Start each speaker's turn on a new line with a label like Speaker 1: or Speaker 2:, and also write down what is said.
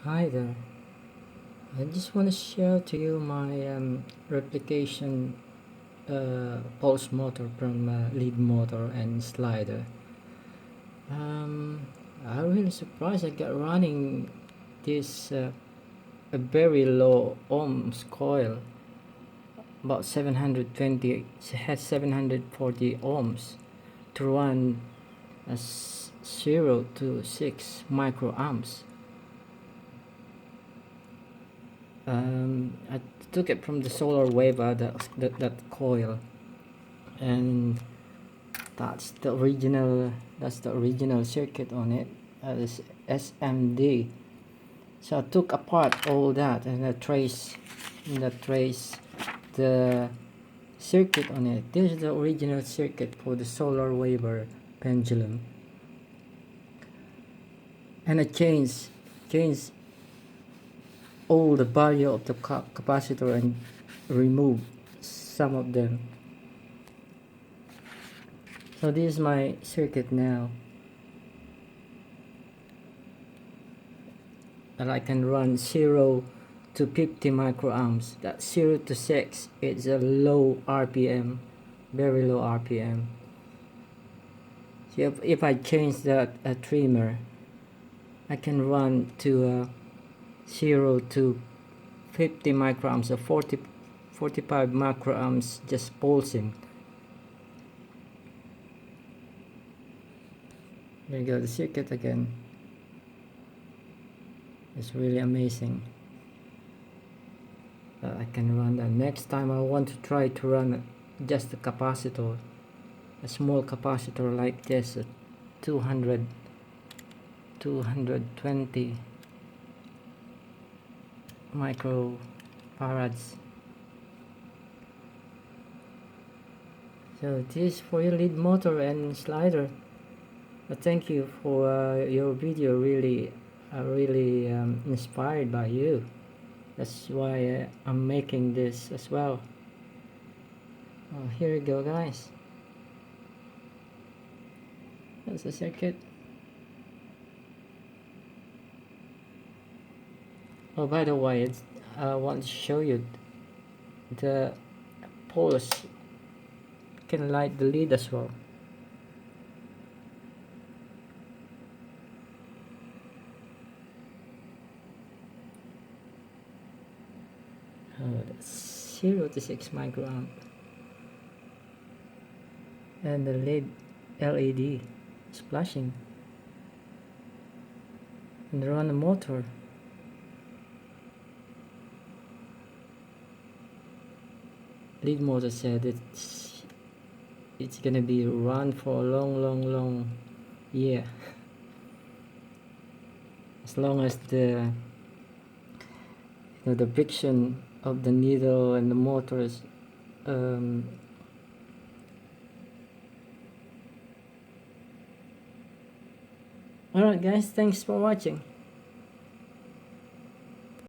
Speaker 1: Hi there. I just want to share to you my replication pulse motor from lead motor and slider. Um, I'm really surprised I got running this a very low ohms coil, about 720. It has 740 ohms to run as 0 to 6 microamps. I took it from the solar wave, that coil, and that's the original circuit on it. As SMD. So I took apart all that and I trace the circuit on it. This is the original circuit for the solar waver pendulum, and I changed all the value of the capacitor and remove some of them. So this is my circuit now, and I can run 0 to 50 microamps. That 0 to 6 is a low RPM, very low RPM. So if I change that trimmer, I can run to 0 to 50 microamps or 45 microamps just pulsing. There you go, the circuit again. It's really amazing that I can run that. Next time I want to try to run just a capacitor, a small capacitor like this, 220 microfarads. So this is for your lead motor and slider. Thank you for your video. Really inspired by you. That's why I'm making this as well. Here you go, guys. That's the circuit. Oh, by the way, I want to show you the pulse can light the lead as well. Oh, that's 0 to 6 microamp. And the LED is flashing. And run the motor. Lead motor said it's gonna be run for a long year. As long as the friction of the needle and the motors alright guys, thanks for watching.